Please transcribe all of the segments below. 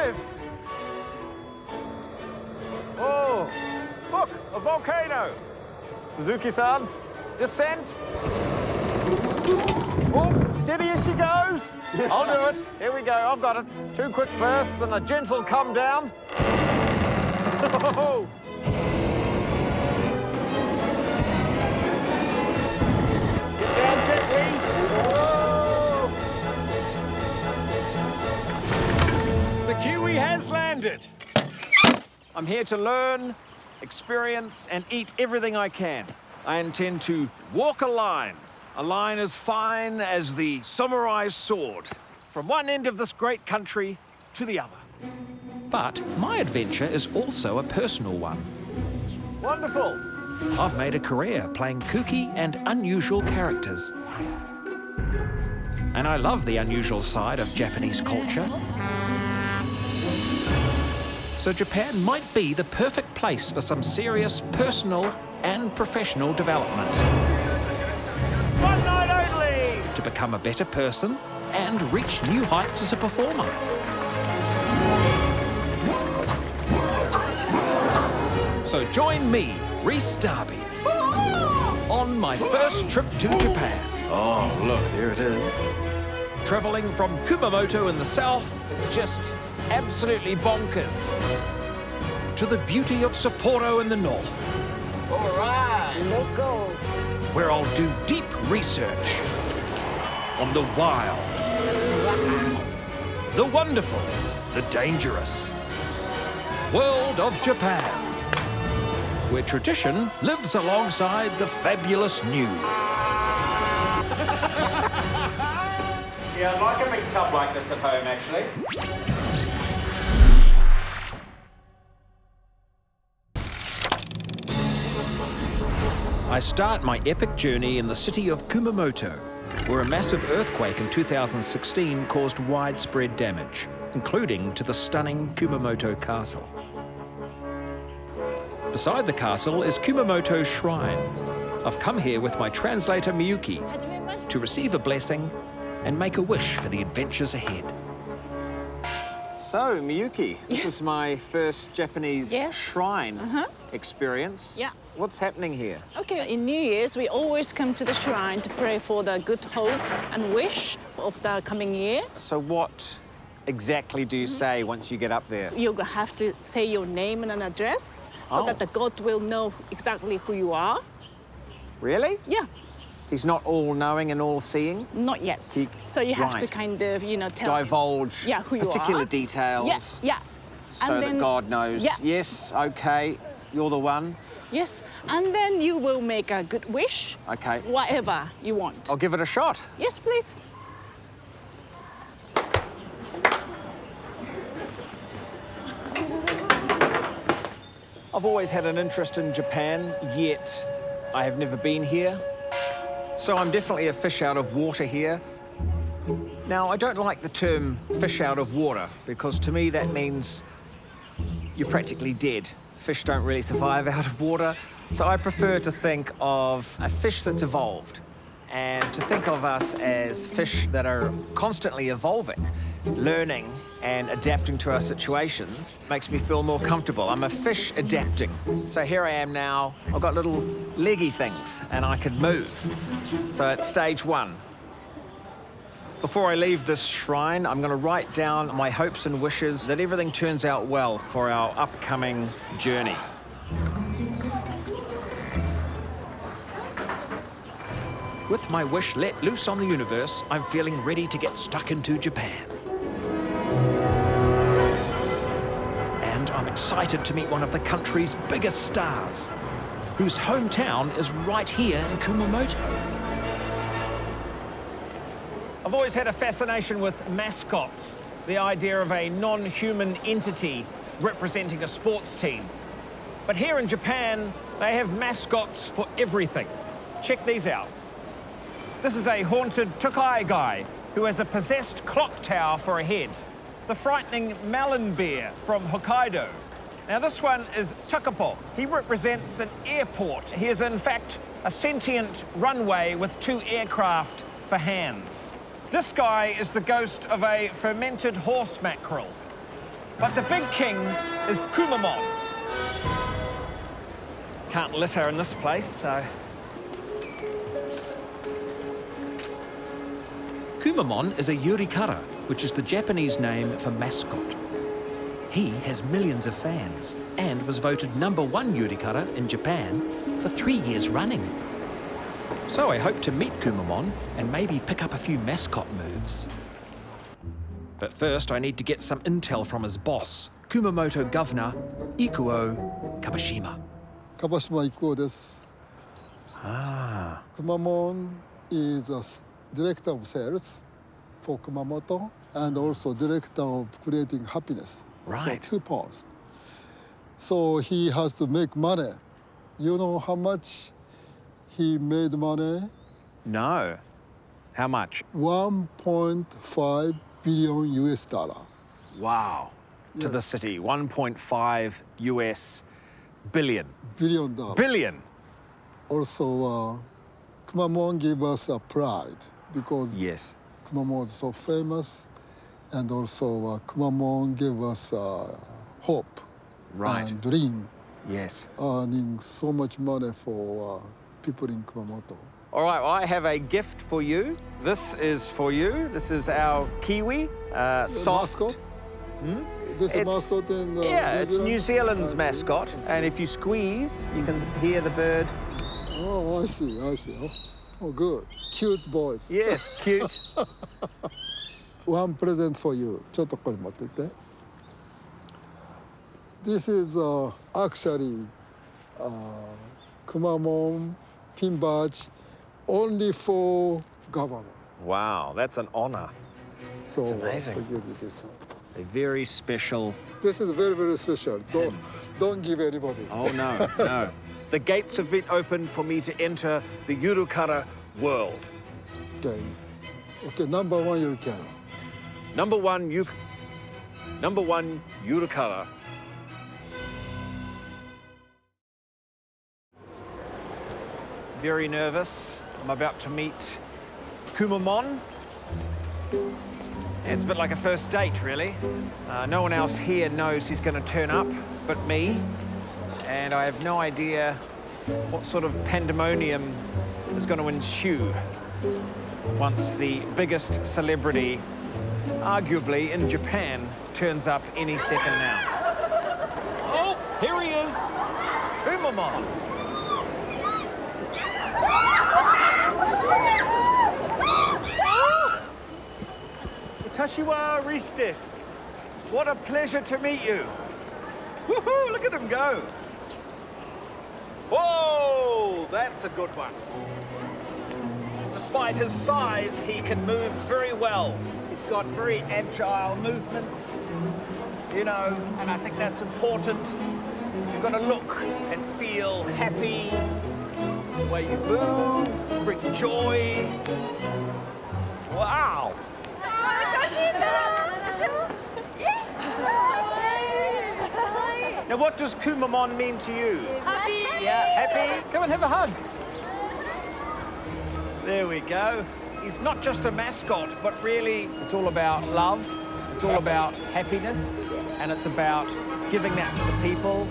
arrived! Oh, look, a volcano! Suzuki-san, descent! Oh, steady as she goes! I'll do it. Here we go, I've got it. 2 quick bursts and a gentle come down. Oh. Get down gently. Whoa. The Kiwi has landed. I'm here to learn, experience, and eat everything I can. I intend to walk a line as fine as the samurai's sword, from one end of this great country to the other. But my adventure is also a personal one. Wonderful. I've made a career playing kooky and unusual characters. And I love the unusual side of Japanese culture. So Japan might be the perfect place for some serious personal and professional development. One night only! To become a better person and reach new heights as a performer. So join me, Rhys Darby, on my first trip to Japan. Oh, look, there it is. Travelling from Kumamoto in the south, It's just absolutely bonkers. to the beauty of Sapporo in the north, All right. Let's go. where I'll do deep research on the wild, the wonderful, the dangerous world of Japan, where tradition lives alongside the fabulous new. Yeah, I'd like a big tub like this at home, actually. I start my epic journey in the city of Kumamoto, where a massive earthquake in 2016 caused widespread damage, including to the stunning Kumamoto Castle. Beside the castle is Kumamoto Shrine. I've come here with my translator Miyuki to receive a blessing and make a wish for the adventures ahead. So, Miyuki, this is my first Japanese Yes. shrine experience. Yeah. What's happening here? Okay, in New Year's, we always come to the shrine to pray for the good hope and wish of the coming year. So what exactly do you say once you get up there? You have to say your name and an address so that the god will know exactly who you are. Really? Yeah, He's not all-knowing and all-seeing? not yet. So you have to Right. kind of, tell Divulge who you particular are. details Yes, yeah. so And that then- God knows. Yeah. Yes, okay, you're the one. Yes, and then you will make a good wish, Okay, whatever you want. I'll give it a shot. Yes, please. I've always had an interest in Japan, yet I have never been here. So I'm definitely a fish out of water here. Now, I don't like the term fish out of water because to me that means you're practically dead. Fish don't really survive out of water. So I prefer to think of a fish that's evolved and to think of us as fish that are constantly evolving, learning and adapting to our situations makes me feel more comfortable. I'm a fish adapting. So here I am now. I've got little leggy things and I can move. So it's stage one. Before I leave this shrine, I'm going to write down my hopes and wishes that everything turns out well for our upcoming journey. With my wish let loose on the universe, I'm feeling ready to get stuck into Japan. And I'm excited to meet one of the country's biggest stars, whose hometown is right here in Kumamoto. I've always had a fascination with mascots, the idea of a non-human entity representing a sports team. But here in Japan, they have mascots for everything. Check these out. This is a haunted Tokai guy who has a possessed clock tower for a head. The frightening melon bear from Hokkaido. Now this one is Takapo. He represents an airport. He is in fact a sentient runway with 2 aircraft for hands. This guy is the ghost of a fermented horse mackerel. But the big king is Kumamon. Can't litter in this place, so... Kumamon is a yurikara, which is the Japanese name for mascot. He has millions of fans and was voted #1 yurikara in Japan for 3 years running. So I hope to meet Kumamon and maybe pick up a few mascot moves. But first I need to get some intel from his boss, Kumamoto Governor Ikuo Kabashima. Kabashima Ikuo desu. Ah. Kumamon is a director of sales for Kumamoto and also director of creating happiness. Right. So 2 parts. So he has to make money. You know how much he made money? No. How much? 1.5 billion US dollar. Wow. To Yeah. the city, 1.5 US billion. Billion dollar. Billion! Also, Kumamon gave us a pride because Yes. Kumamon is so famous, and also Kumamon gave us hope Right. and dream, Yes. earning so much money for people in Kumamoto. All right, well, I have a gift for you. This is for you. This is our kiwi, soft. Mascot? This is It's- mascot in Yeah, it's New Zealand's Okay. mascot. And if you squeeze, you can hear the bird. Oh, I see, I see. Oh, good. Cute boys. Yes, cute. One present for you. ちょっとこれ持ってって。This is actually Kumamon pin badge only for governor. Wow, that's an honor. So It's amazing. I give you this one. A very special... This is very, very special. Don't give anybody. Oh, no, no. The gates have been opened for me to enter the Yurukara world. Okay. Okay, number one you can. Number one Yurukara. Very nervous. I'm about to meet Kumamon. It's a bit like a first date, really. No one else here knows he's going to turn up but me. And I have no idea what sort of pandemonium is going to ensue once the biggest celebrity, arguably in Japan, turns up any second now. Oh, here he is, Kumamon. Tashiwa Rhys Darby. What a pleasure to meet you. Woohoo, look at him go. Whoa, that's a good one. Despite his size, he can move very well. He's got very agile movements, you know, and I think that's important. You've got to look and feel happy. The way you move, bring joy. Wow. Now, what does Kumamon mean to you? Happy! Yeah, happy? Come and have a hug. There we go. He's not just a mascot, but really it's all about love. It's all about happiness, and it's about giving that to the people.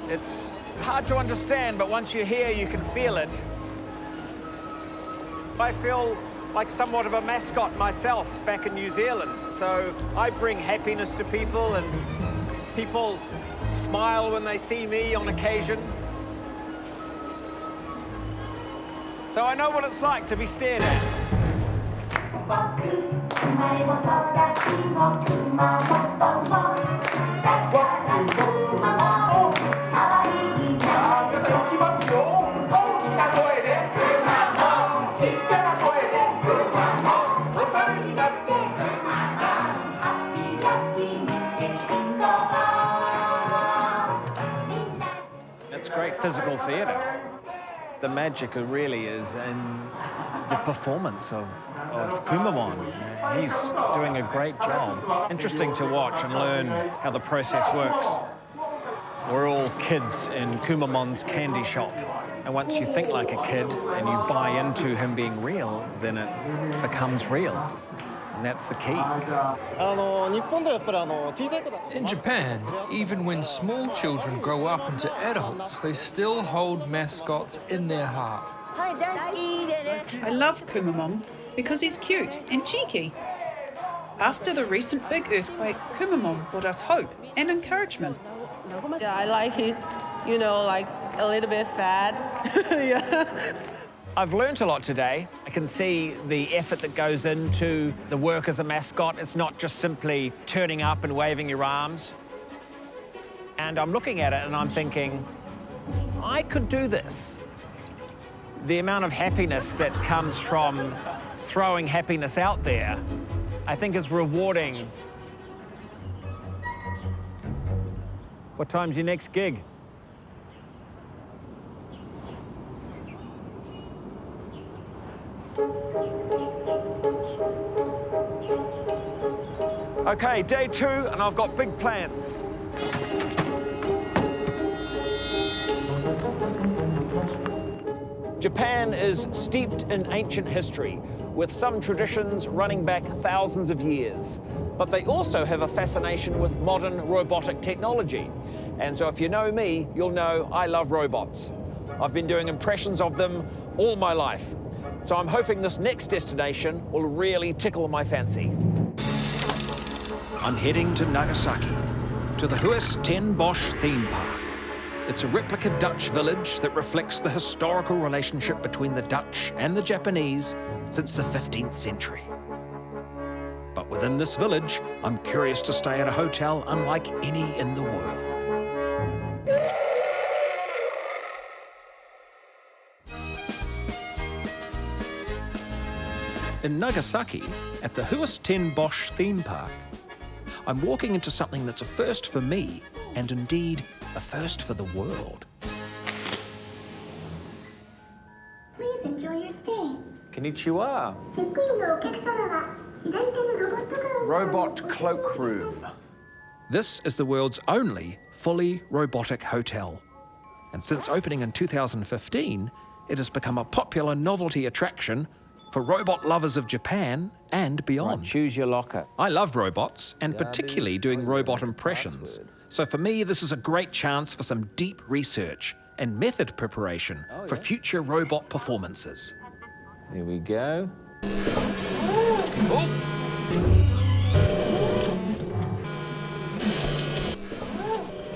It's hard to understand, but once you're here, you can feel it. I feel like somewhat of a mascot myself back in New Zealand. So I bring happiness to people, and people smile when they see me on occasion. So I know what it's like to be stared at. It's great physical theatre. The magic really is in the performance of Kumamon. He's doing a great job. Interesting to watch and learn how the process works. We're all kids in Kumamon's candy shop. And once you think like a kid and you buy into him being real, then it becomes real. And that's the key. In Japan, even when small children grow up into adults, they still hold mascots in their heart. I love Kumamon because he's cute and cheeky. After the recent big earthquake, Kumamon brought us hope and encouragement. Yeah, I like his, like a little bit fat. Yeah. I've learnt a lot today. I can see the effort that goes into the work as a mascot. It's not just simply turning up and waving your arms. And I'm looking at it and I'm thinking, I could do this. The amount of happiness that comes from throwing happiness out there, I think is rewarding. What time's your next gig? Okay, day 2, and I've got big plans. Japan is steeped in ancient history, with some traditions running back thousands of years. But they also have a fascination with modern robotic technology. And so if you know me, you'll know I love robots. I've been doing impressions of them all my life. So I'm hoping this next destination will really tickle my fancy. I'm heading to Nagasaki, to the Huis ten Bosch theme park. It's a replica Dutch village that reflects the historical relationship between the Dutch and the Japanese since the 15th century. But within this village, I'm curious to stay at a hotel unlike any in the world. In Nagasaki, at the Huis ten Bosch theme park, I'm walking into something that's a first for me, and indeed a first for the world. Please enjoy your stay. Konnichiwa. Robot cloakroom. This is the world's only fully robotic hotel. And since opening in 2015, it has become a popular novelty attraction for robot lovers of Japan and beyond. Right, choose your locker. I love robots, and particularly doing robot impressions. So for me, this is a great chance for some deep research and method preparation for future robot performances. There we go.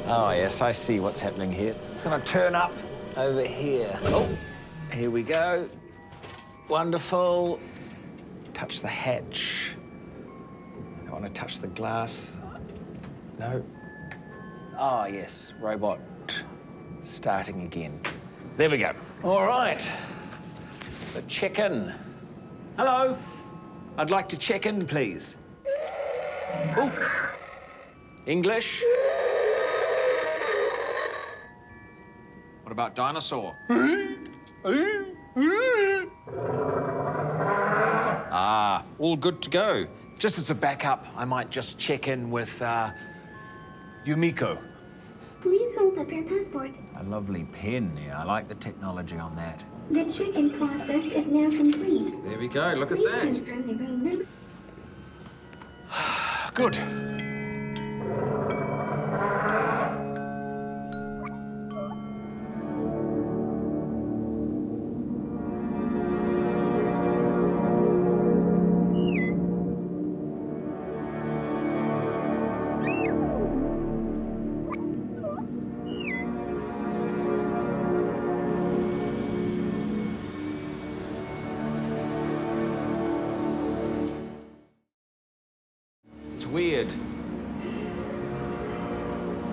Oh, yes, I see what's happening here. It's going to turn up over here. Oh, here we go. Wonderful. Touch the hatch. I don't want to touch the glass. No. Oh, yes, robot starting again. There we go. All right. The check-in. Hello. I'd like to check in, please. Oh. English? What about dinosaur? Ah, all good to go. Just as a backup, I might just check in with Yumiko. Please hold up your passport. A lovely pen there. I like the technology on that. The check-in process is now complete. There we go. Look at Please that. confirm the room number. Good. Weird.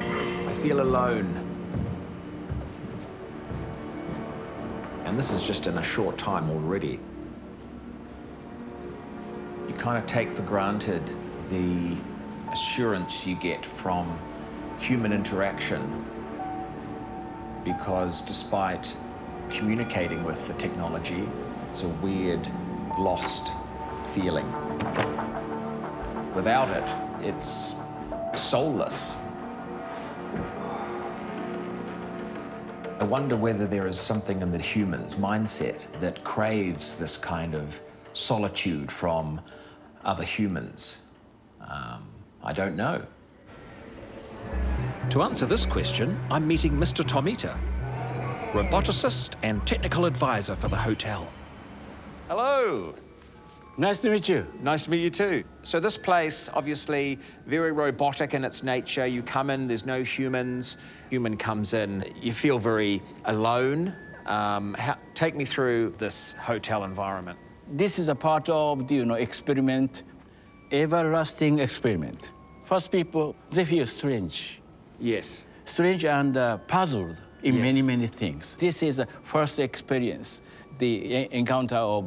I feel alone. And this is just in a short time already. You kind of take for granted the assurance you get from human interaction, because despite communicating with the technology, it's a weird, lost feeling. Without it, it's soulless. I wonder whether there is something in the human's mindset that craves this kind of solitude from other humans? I don't know. To answer this question, I'm meeting Mr. Tomita, roboticist and technical advisor for the hotel. Hello. Nice to meet you. Nice to meet you too. So this place, obviously, very robotic in its nature. You come in, there's no humans. Human comes in, you feel very alone. Take me through this hotel environment. This is a part of the experiment, everlasting experiment. First people, they feel strange. Yes. Strange and puzzled in Yes. many things. This is a first experience, the encounter of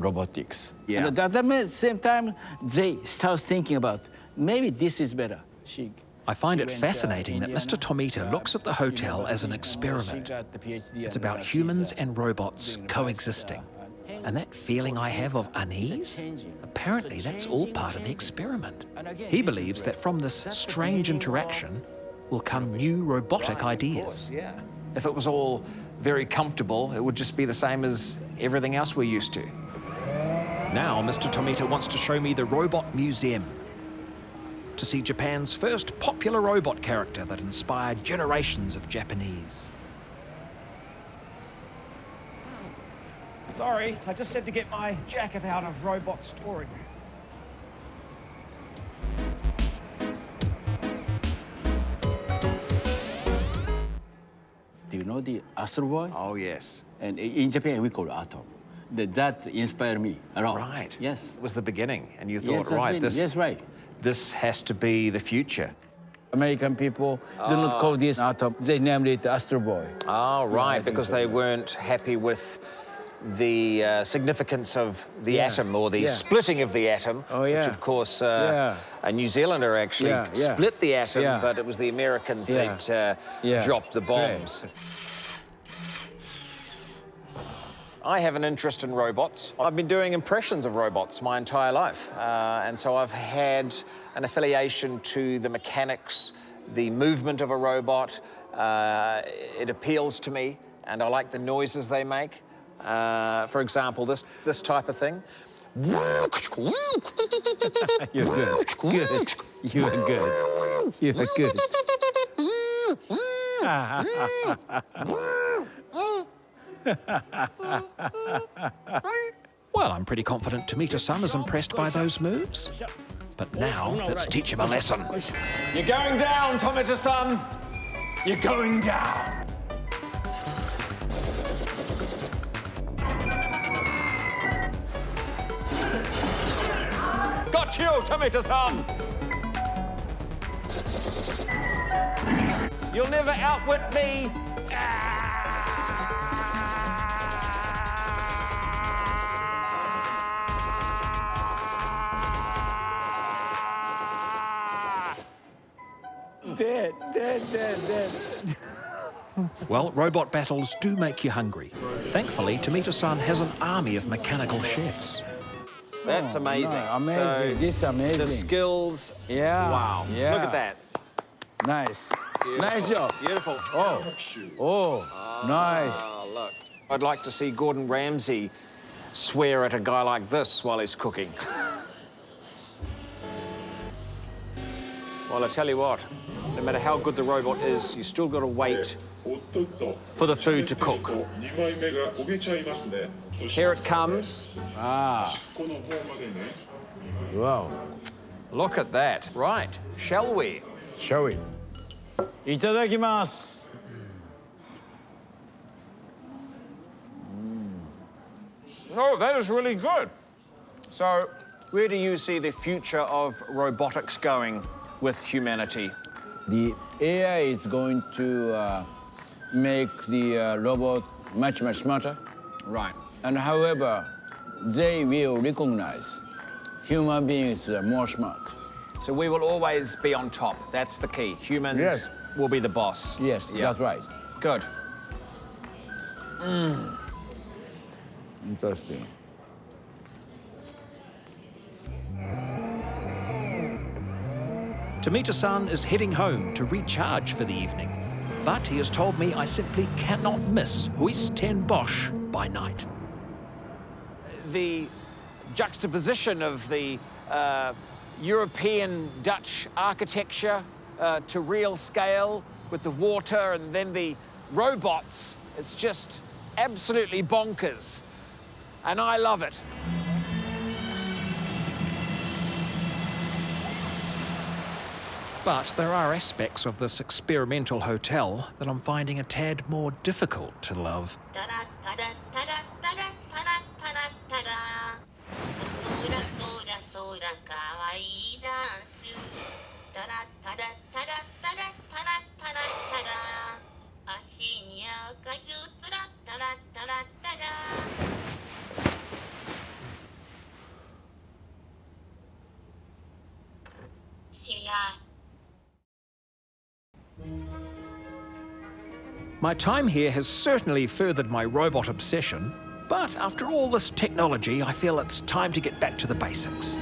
robotics. Yeah. And at the same time, they start thinking about maybe this is better. I find it went, fascinating that Indiana, Mr. Tomita looks at the hotel as an experiment. It's about humans and robots coexisting. And that feeling I have of unease, apparently that's all part of the experiment. He believes that from this strange interaction will come new robotic ideas. Yeah. If it was all very comfortable, it would just be the same as everything else we're used to. Now Mr. Tomita wants to show me the Robot Museum, to see Japan's first popular robot character that inspired generations of Japanese. Sorry, I just had to get my jacket out of robot storage. Do you know the Astro Boy? Oh, yes. And in Japan, we call it Atom. That inspired me a lot. Right. Yes. It was the beginning, and you Yes, thought, that's right, been- this, yes, right. this has to be the future. American people do not call this Atom. They named it Astro Boy. Oh, right, think because so, they yeah. weren't happy with the significance of the Yeah, atom, or the yeah. splitting of the atom, Oh, which, yeah. of course, Yeah. a New Zealander actually Yeah, yeah. split the atom, Yeah. but it was the Americans Yeah. that Yeah. dropped the bombs. I have an interest in robots. I've been doing impressions of robots my entire life. And so I've had an affiliation to the mechanics, the movement of a robot. It appeals to me, and I like the noises they make. For example, this type of thing. You're good. Good. You are good. You are good. Well, I'm pretty confident Tomita-san is impressed by those moves. But now, let's teach him a lesson. You're going down, Tomita-san. You're going down. Got you, Tomita-san. You'll never outwit me. Dead. Well, robot battles do make you hungry. Thankfully, Tomita-san has an army of mechanical chefs. That's amazing. No, amazing. This is amazing. The skills. Yeah. Wow. Yeah. Look at that. Nice. Beautiful. Nice job. Beautiful. Oh, nice. Oh, look. I'd like to see Gordon Ramsay swear at a guy like this while he's cooking. Well, I tell you what, no matter how good the robot is, you still got to wait for the food to cook. Here it comes. Ah. Wow. Look at that. Right. Shall we? Shall we? いただきます. Oh, that is really good. So, where do you see the future of robotics going with humanity? The AI is going to make the robot much smarter. Right. And however, they will recognize human beings are more smart. So we will always be on top. That's the key. Humans Yes. will be the boss. Yes, Yeah. that's right. Good. Interesting. Tomita-san is heading home to recharge for the evening. But he has told me I simply cannot miss Rhys ten Bosch by night. The juxtaposition of the European Dutch architecture to real scale with the water and then the robots. It's just absolutely bonkers. And I love it. But there are aspects of this experimental hotel that I'm finding a tad more difficult to love. My time here has certainly furthered my robot obsession, but after all this technology, I feel it's time to get back to the basics.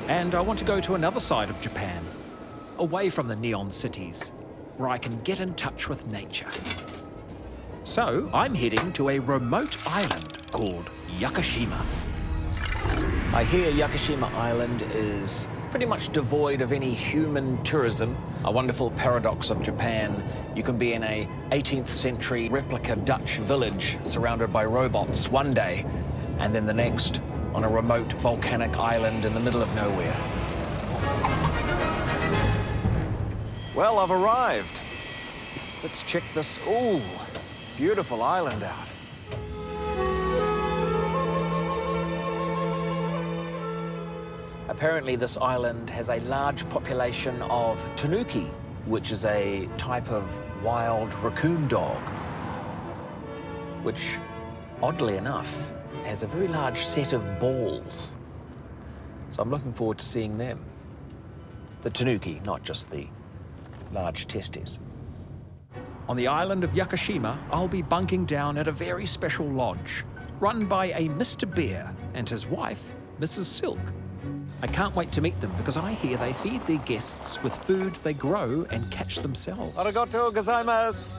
And I want to go to another side of Japan, away from the neon cities, where I can get in touch with nature. So I'm heading to a remote island called Yakushima. I hear Yakushima Island is pretty much devoid of any human tourism. A wonderful paradox of Japan. You can be in a 18th century replica Dutch village surrounded by robots one day, and then the next on a remote volcanic island in the middle of nowhere. Well, I've arrived. Let's check this, ooh, beautiful island out. Apparently this island has a large population of tanuki, which is a type of wild raccoon dog, which, oddly enough, has a very large set of balls. So I'm looking forward to seeing them. The tanuki, not just the large testes. On the island of Yakushima, I'll be bunking down at a very special lodge, run by a Mr. Bear and his wife, Mrs. Silk. I can't wait to meet them because I hear they feed their guests with food they grow and catch themselves. Arigatou gozaimasu.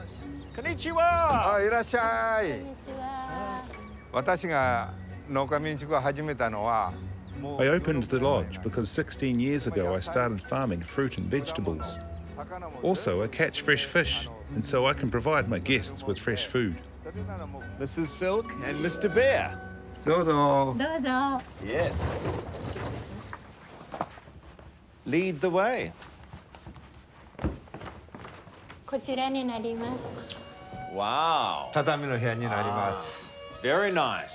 Konnichiwa. いらっしゃい。私が農家民宿を始めたのは I opened the lodge because 16 years ago I started farming fruit and vegetables. Also, I catch fresh fish, and so I can provide my guests with fresh food. Mrs. Silk and Mr. Bear. どうぞ。 Yes. Lead the way. こちらになります。 Wow. 畳の部屋になります。 Very nice.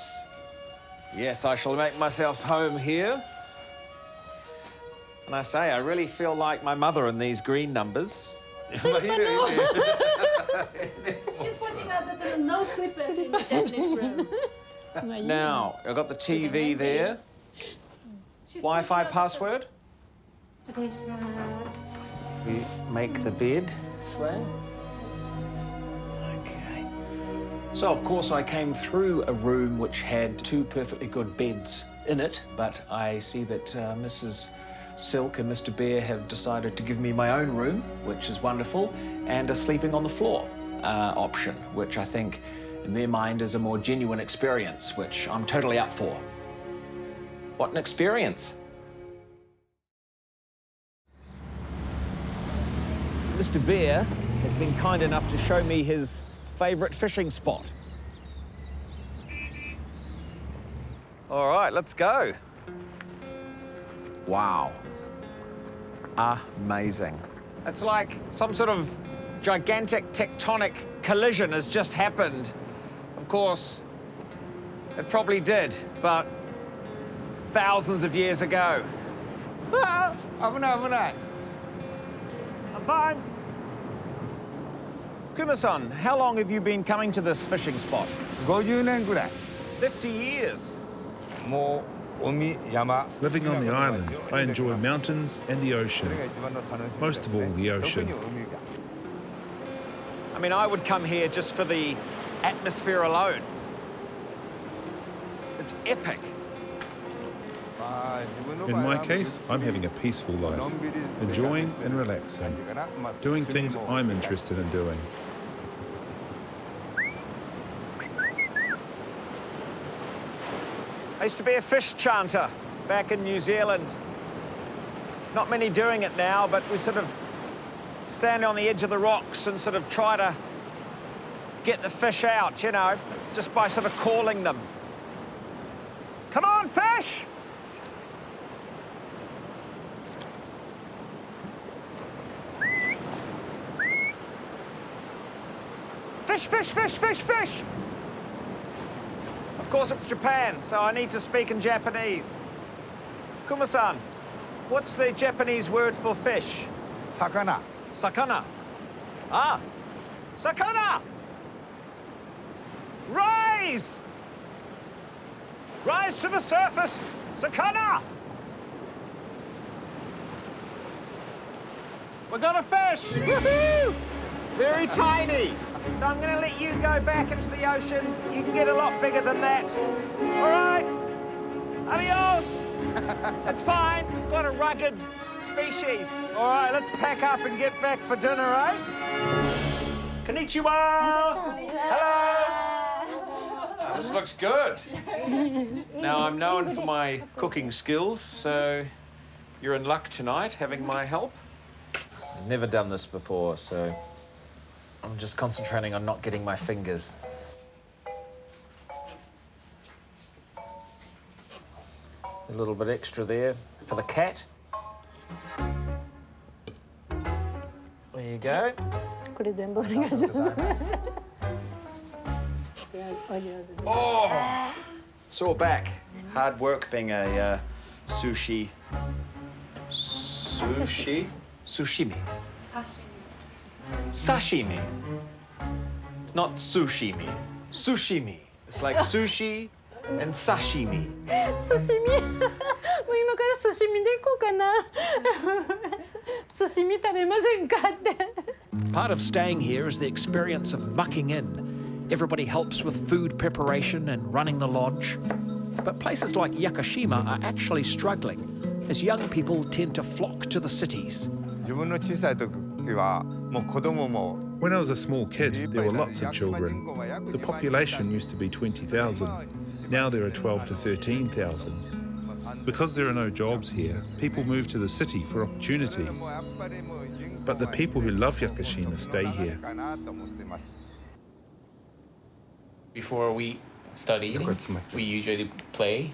Yes, I shall make myself home here. And I say, I really feel like my mother in these green numbers. She's pointing out that there are no slippers in the Japanese room. Now, I've got the TV there. Wi-Fi password. We make the bed this way. Okay. So, of course, I came through a room which had two perfectly good beds in it, but I see that Mrs. Silk and Mr. Bear have decided to give me my own room, which is wonderful, and a sleeping on the floor option, which I think in their mind is a more genuine experience, which I'm totally up for. What an experience. Mr. Bear has been kind enough to show me his favourite fishing spot. All right, let's go. Wow. Amazing. It's like some sort of gigantic tectonic collision has just happened. Of course, it probably did, but thousands of years ago. Ah! 危ない危ない. I'm fine. Kuma-san, how long have you been coming to this fishing spot? 50年ぐらい。 50 years. もう海山。 Living on the island, I enjoy mountains and the ocean. Most of all, the ocean. I mean, I would come here just for the atmosphere alone. It's epic. In my case, I'm having a peaceful life, enjoying and relaxing, doing things I'm interested in doing. used to be a fish chanter back in New Zealand. Not many doing it now, but we sort of stand on the edge of the rocks and sort of try to get the fish out, you know, just by sort of calling them. Come on, fish! Fish, fish, fish, fish, fish! Of course, it's Japan, so I need to speak in Japanese. Kuma-san, what's the Japanese word for fish? Sakana. Sakana. Ah, sakana! Rise! Rise to the surface! Sakana! We got a fish! Woohoo! Very tiny. So I'm going to let you go back into the ocean. You can get a lot bigger than that. All right? Adios! That's fine. It's got a rugged species. All right, let's pack up and get back for dinner, eh? Konnichiwa! Hello! This looks good. Now, I'm known for my cooking skills, so you're in luck tonight, having my help. I've never done this before, so I'm just concentrating on not getting my fingers. A little bit extra there for the cat. There you go. Oh, sore back. Hard work being a sushimi. Sashimi. Not sushimi. Sushimi. It's like sushi and sashimi. Sushimi. もう今から寿司見でいこうかな。寿司見食べませんかって。 Part of staying here is the experience of mucking in. Everybody helps with food preparation and running the lodge. But places like Yakushima are actually struggling, as young people tend to flock to the cities. When I was a small kid, there were lots of children. The population used to be 20,000. Now there are 12 to 13,000. Because there are no jobs here, people move to the city for opportunity. But the people who love Yakushima stay here. Before we start eating, we usually play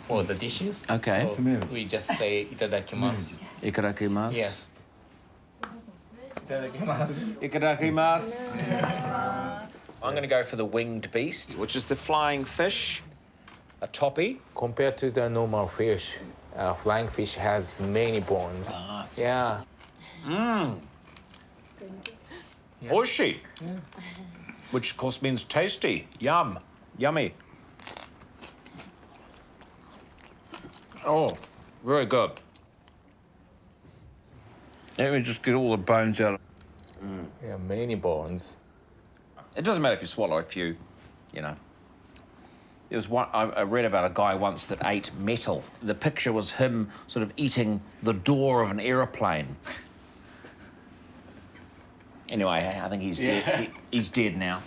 for the dishes. Okay. So we just say itadakimasu. Itadakimasu. Yes. Itadakimasu. Itadakimasu. I'm going to go for the winged beast, which is the flying fish, a toppy. Compared to the normal fish, flying fish has many bones. Yeah. Mmm. Oishi. Which of course means tasty. Yum. Yummy. Oh, very good. Let me just get all the bones out. Yeah, many bones. It doesn't matter if you swallow a few, you know. There was one, I read about a guy once that ate metal. The picture was him sort of eating the door of an aeroplane. Anyway, I think he's dead. He's dead now.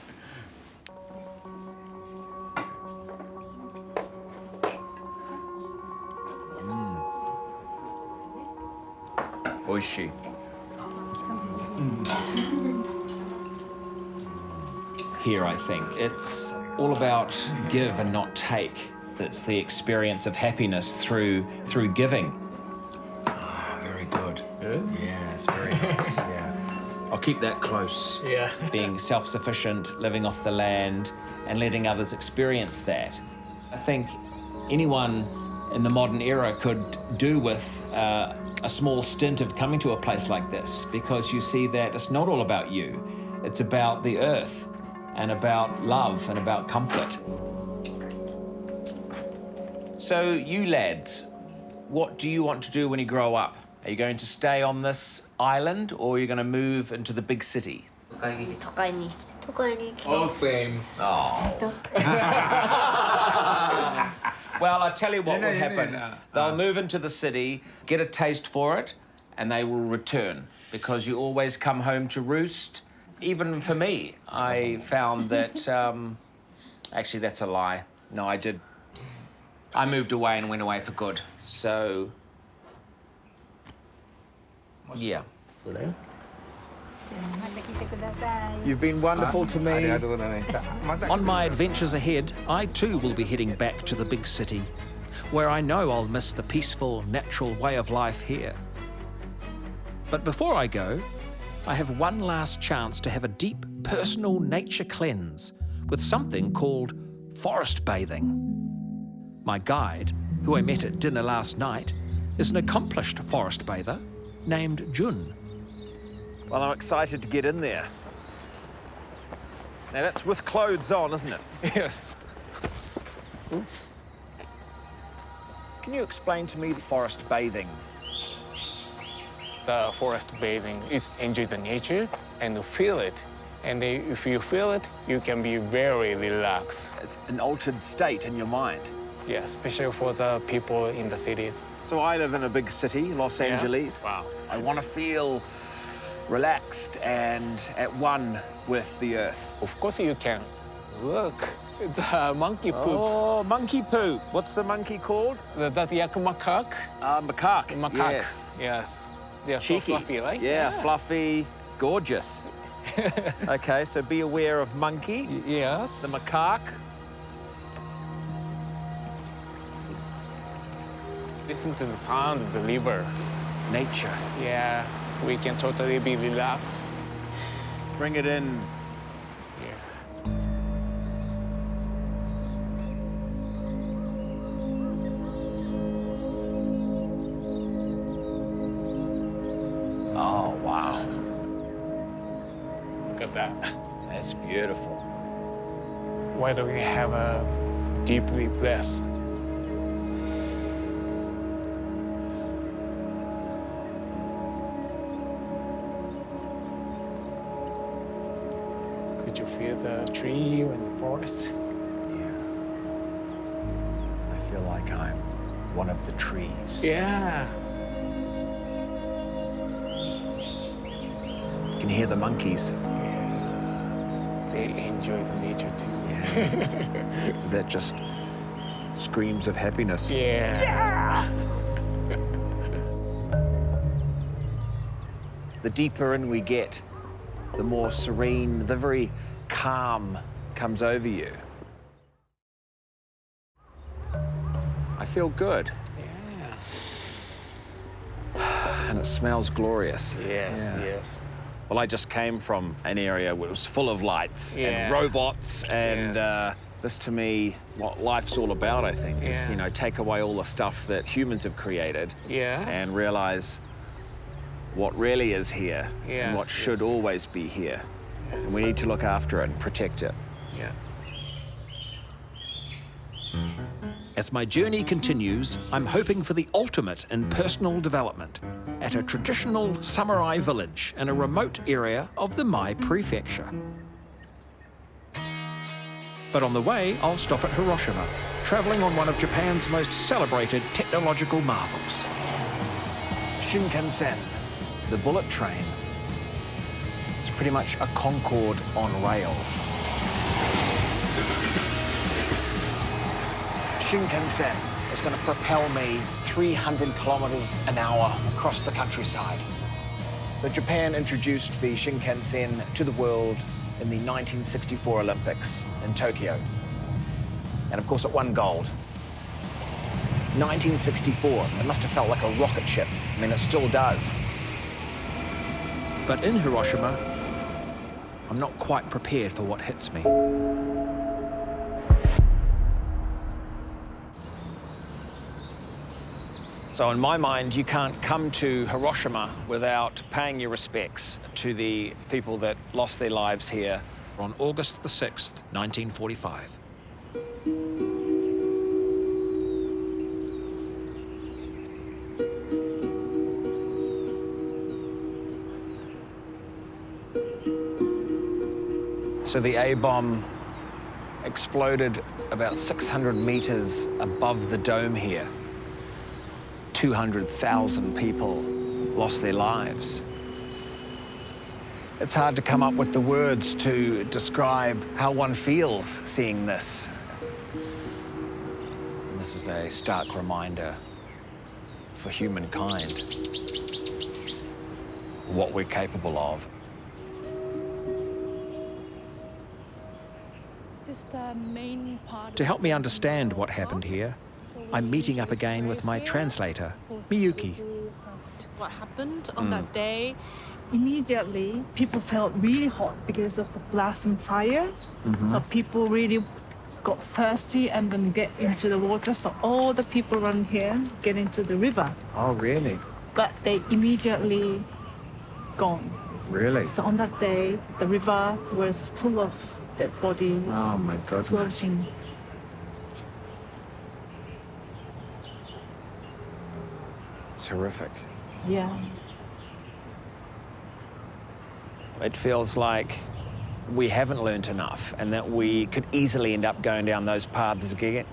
Oishi. Here, I think it's all about give and not take. It's the experience of happiness through giving. Oh, very good. Good? Yes, very nice. Yeah. I'll keep that close. Yeah. Being self-sufficient, living off the land, and letting others experience that. I think anyone in the modern era could do with a small stint of coming to a place like this, because you see that it's not all about you. It's about the earth and about love and about comfort. So you lads, what do you want to do when you grow up? Are you going to stay on this island or are you going to move into the big city? All same. Oh. Well, I tell you what will happen. They'll move into the city, get a taste for it, and they will return, because you always come home to roost. Even for me, I found that... actually, that's a lie. No, I did. I moved away and went away for good. So, yeah. You've been wonderful to me. On my adventures ahead, I too will be heading back to the big city, where I know I'll miss the peaceful, natural way of life here. But before I go, I have one last chance to have a deep, personal nature cleanse with something called forest bathing. My guide, who I met at dinner last night, is an accomplished forest bather named Jun. Well, I'm excited to get in there. Now, that's with clothes on, isn't it? Yes. Oops. Can you explain to me the forest bathing? The forest bathing is enjoy the nature and feel it. And if you feel it, you can be very relaxed. It's an altered state in your mind. Yes, especially for the people in the cities. So I live in a big city, Los Angeles. Wow. I want to feel relaxed and at one with the earth. Of course you can. Look, the monkey poop. Oh, monkey poop. What's the monkey called? That's yak macaque. Macaque. Macaque. Yes. Yes. They're Cheeky. so fluffy, right? Yeah, fluffy, gorgeous. Okay, so be aware of monkey. Yes. The macaque. Listen to the sound of the river. Nature. Yeah, we can totally be relaxed. Bring it in. Yeah. Oh, wow. Look at that. That's beautiful. Why don't we have a deeply breath? Could you feel the tree and the forest? Yeah. I feel like I'm one of the trees. Yeah. You can hear the monkeys. Yeah. They enjoy the nature too. Yeah. Is that just screams of happiness? Yeah. The deeper in we get, the more serene, the very calm comes over you. I feel good. Yeah. And it smells glorious. Yes, Yeah. yes. Well, I just came from an area where it was full of lights Yeah. and robots, and Yes. this to me, what life's all about, I think, is, Yeah. you know, take away all the stuff that humans have created Yeah. and realize what really is here and what Yes, should yes, yes. always be here. And we need to look after it and protect it. Yeah. As my journey continues, I'm hoping for the ultimate in personal development at a traditional samurai village in a remote area of the Mai prefecture. But on the way, I'll stop at Hiroshima, traveling on one of Japan's most celebrated technological marvels. Shinkansen, the bullet train. It's pretty much a Concorde on rails. Shinkansen is going to propel me 300 kilometers an hour across the countryside. So Japan introduced the Shinkansen to the world in the 1964 Olympics in Tokyo. And of course it won gold. 1964, it must have felt like a rocket ship. I mean, it still does. But in Hiroshima, I'm not quite prepared for what hits me. So in my mind, you can't come to Hiroshima without paying your respects to the people that lost their lives here On August the 6th, 1945. So the A-bomb exploded about 600 meters above the dome here. 200,000 people lost their lives. It's hard to come up with the words to describe how one feels seeing this. This is a stark reminder for humankind what we're capable of. To help me understand what happened here, I'm meeting up again with my translator, Miyuki. What happened on that day? Immediately, people felt really hot because of the blast and fire. So people really got thirsty and then get into the water. So all the people around here get into the river. Oh, really? But they immediately gone. Really? So on that day, the river was full of dead bodies. Oh, my goodness. Floating. It's horrific. Yeah. It feels like we haven't learnt enough and that we could easily end up going down those paths again.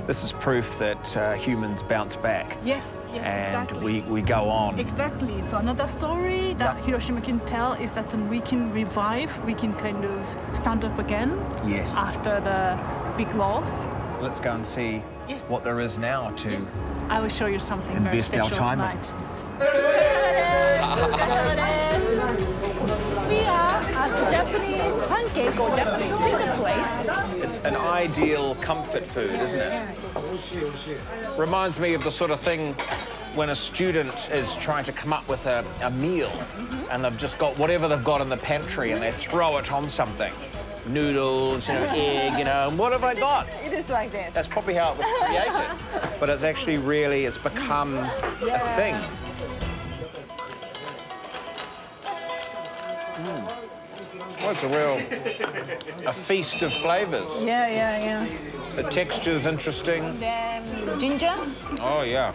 This is proof that humans bounce back. Yes, and exactly. we go on. Exactly. So another story that Hiroshima can tell is that we can revive, we can kind of stand up again. Yes. After the big loss. Let's go and see what there is now to I will show you something invest very our special time in. tonight. We are at the Japanese pancake or Japanese pizza place. It's an ideal comfort food, isn't it? Reminds me of the sort of thing when a student is trying to come up with a meal and they've just got whatever they've got in the pantry and they throw it on something. Noodles, egg, and what have I got? It is like this. That's probably how it was created. But it's actually really, it's become a thing. Well, it's a feast of flavours. Yeah. The texture's interesting. Then ginger. Oh, yeah.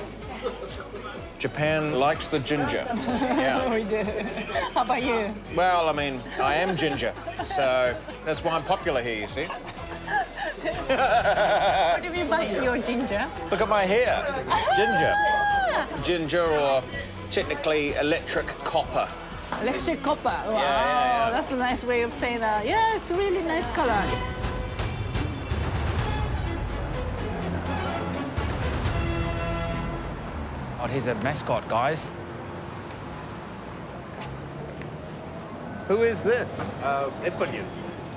Japan likes the ginger. Yeah. We do. How about you? Well, I mean, I am ginger, so that's why I'm popular here, you see. What do you mean by your ginger? Look at my hair. Ginger. Ginger, or technically electric copper. Electric copper. Wow, yeah. That's a nice way of saying that. Yeah, it's a really nice color. Oh, he's a mascot, guys. Who is this? Leopard.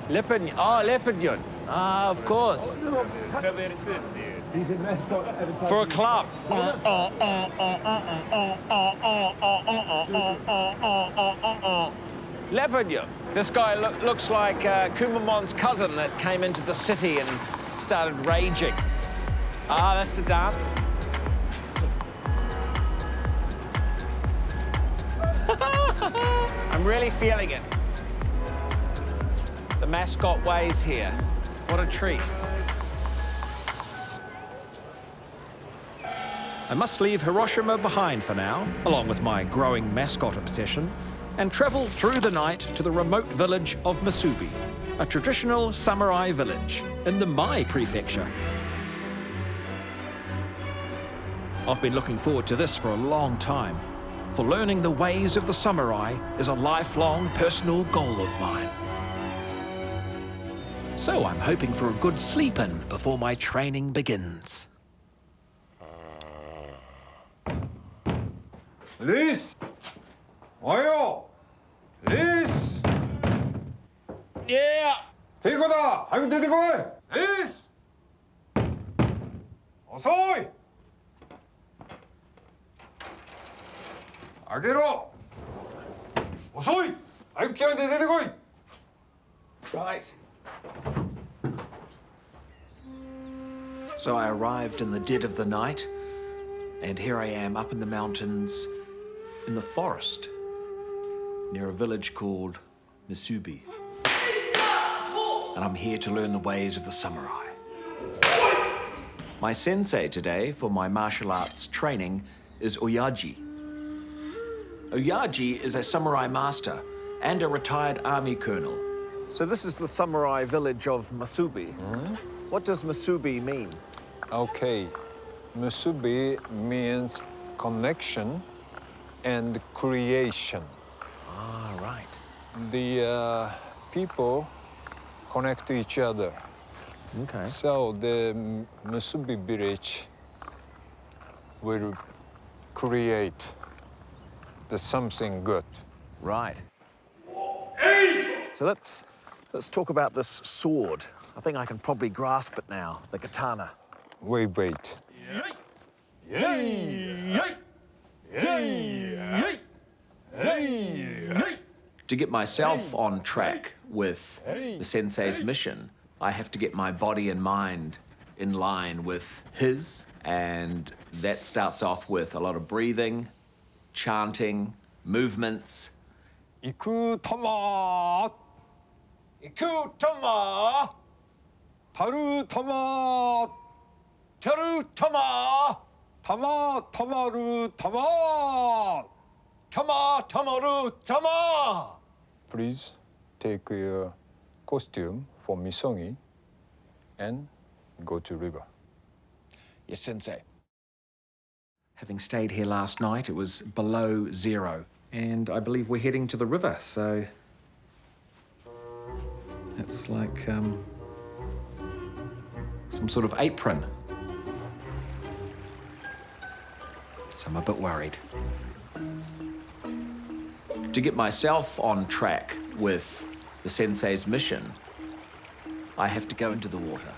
Leopard. Oh, Leopard. Ah, of course. He's a mascot For a club. Leopard. This guy looks like Kumamon's cousin that came into the city and started raging. Ah, that's the dance. I'm really feeling it. The mascot ways here. What a treat. I must leave Hiroshima behind for now, along with my growing mascot obsession, and travel through the night to the remote village of Masubi, a traditional samurai village in the Mai prefecture. I've been looking forward to this for a long time, for learning the ways of the samurai is a lifelong personal goal of mine. So I'm hoping for a good sleep-in before my training begins. Rhys! 와요! Rhys! Yeah! 데리고다! 아이고, 데리고! Rhys! 어서이! 아게로! 어서이! 아이고, 귀한데 데리고! Right. So I arrived in the dead of the night, and here I am up in the mountains, in the forest, near a village called Masubi. And I'm here to learn the ways of the samurai. My sensei today for my martial arts training is Oyaji. Oyaji is a samurai master and a retired army colonel. So this is the samurai village of Masubi. What does Masubi mean? Okay, Masubi means connection and creation. Ah, right. The people connect to each other. Okay. So the Musubi village will create the something good. Right. So let's talk about this sword. I think I can probably grasp it now, the katana. Wait. To get myself on track with the sensei's mission, I have to get my body and mind in line with his, and that starts off with a lot of breathing, chanting, movements. Iku tama, taru tama, tama tamaru tama, tama tamaru tama. Please take your costume for Misongi and go to river. Yes, sensei. Having stayed here last night, it was below zero, and I believe we're heading to the river, so it's like some sort of apron. So I'm a bit worried. To get myself on track with the sensei's mission, I have to go into the water.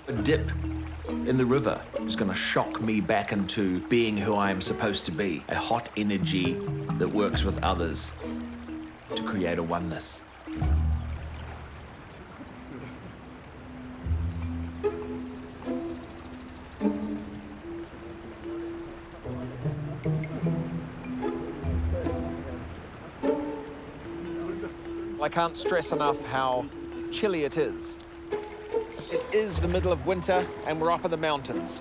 A dip in the river is going to shock me back into being who I am supposed to be, a hot energy that works with others to create a oneness. I can't stress enough how chilly it is. It is the middle of winter and we're up in the mountains.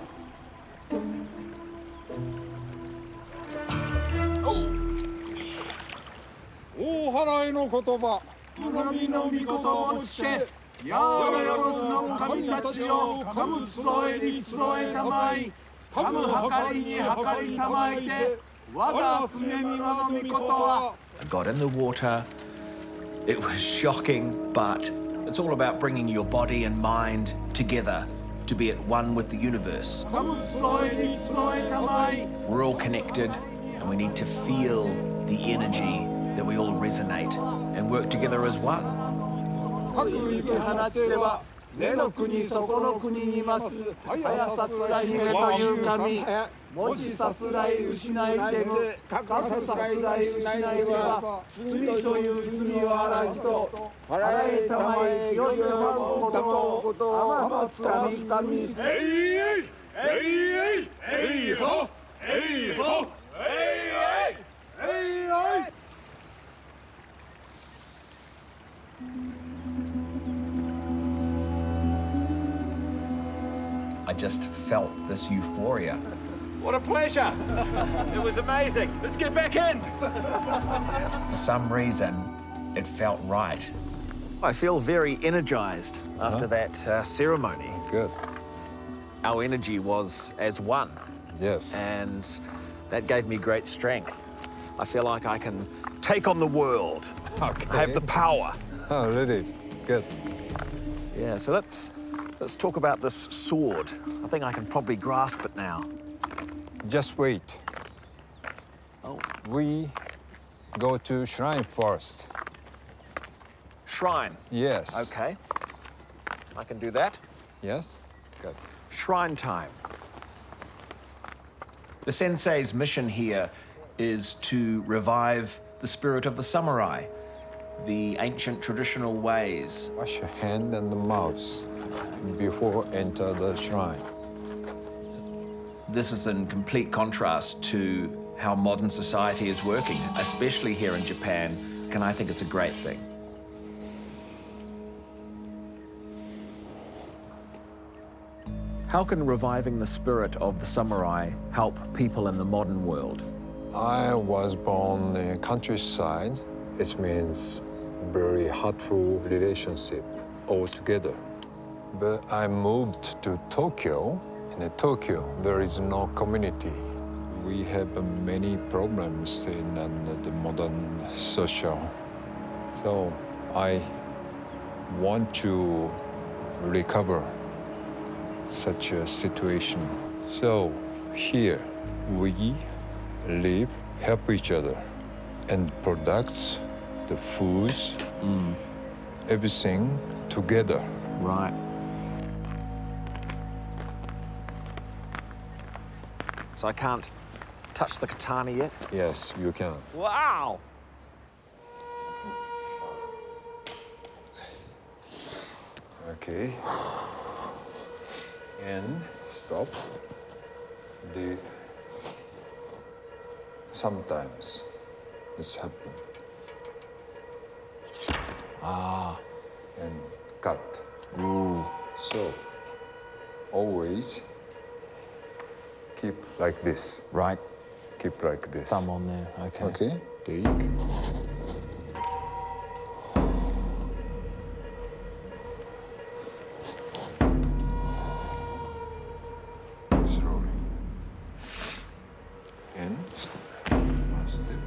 I got in the water. It was shocking, but it's all about bringing your body and mind together to be at one with the universe. We're all connected, and we need to feel the energy that we all resonate and work together as one. I just felt this euphoria. What a pleasure! It was amazing. Let's get back in. For some reason, it felt right. I feel very energized after that ceremony. Good. Our energy was as one. Yes. And that gave me great strength. I feel like I can take on the world. Okay. I have the power. Oh, really? Good. Yeah, so let's talk about this sword. I think I can probably grasp it now. Just wait. Oh. We go to shrine first. Shrine? Yes. Okay. I can do that. Yes? Good. Shrine time. The sensei's mission here is to revive the spirit of the samurai, the ancient traditional ways. Wash your hand and the mouth before enter the shrine. This is in complete contrast to how modern society is working, especially here in Japan, and I think it's a great thing. How can reviving the spirit of the samurai help people in the modern world? I was born in countryside. It means very heartful relationship altogether. But I moved to Tokyo. In Tokyo, there is no community. We have many problems in the modern social. So I want to recover such a situation. So here we live, help each other, and products, the foods, everything together. Right. So I can't touch the katana yet? Yes, you can. Wow! Okay. And stop. Sometimes this happens. Ah. And cut. Ooh. So always keep like this. Right. Keep like this. Thumb on there. Okay. Okay. Take. Slowly. And one step.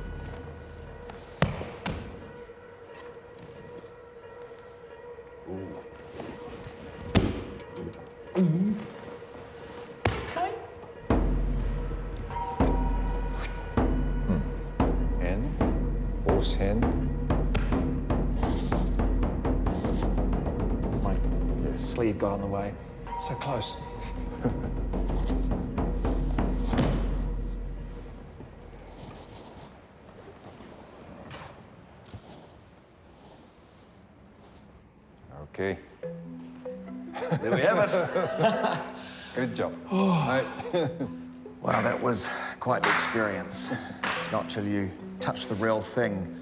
And both hand. My sleeve got on the way. So close. Okay. There we have it. Good job. Wow, that was quite the experience. It's not till you touch the real thing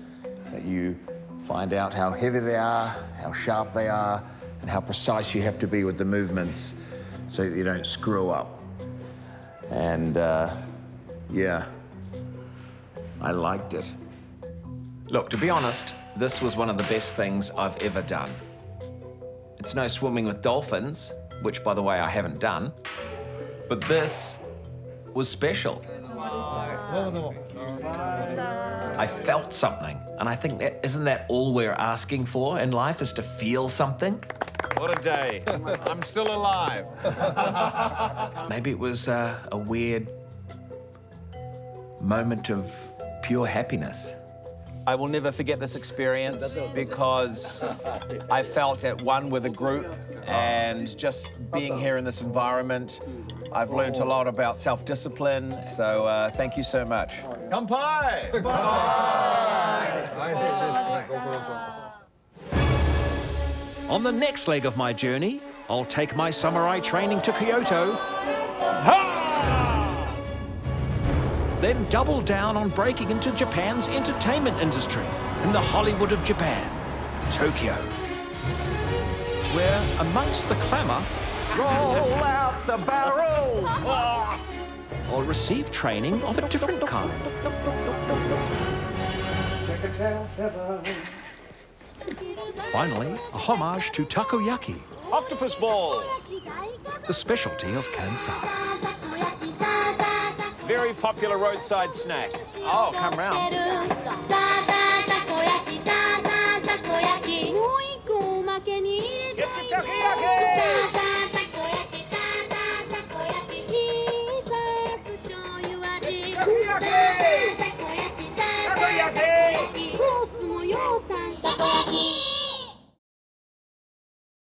that you find out how heavy they are, how sharp they are, and how precise you have to be with the movements so that you don't screw up. And, yeah, I liked it. Look, to be honest, this was one of the best things I've ever done. It's no swimming with dolphins, which, by the way, I haven't done, but this was special. I felt something, and I think isn't that all we're asking for in life, is to feel something? What a day. I'm still alive. Maybe it was a weird moment of pure happiness. I will never forget this experience because I felt at one with a group, and just being here in this environment, I've learned a lot about self-discipline, so thank you so much. Kampai! On the next leg of my journey, I'll take my samurai training to Kyoto. Then double down on breaking into Japan's entertainment industry in the Hollywood of Japan, Tokyo, where amongst the clamour, roll out the barrel! I'll receive training of a different kind. Finally, a homage to takoyaki, Octopus balls! the specialty of Kansai. Very popular roadside snack. Oh, come round. Get your takoyaki!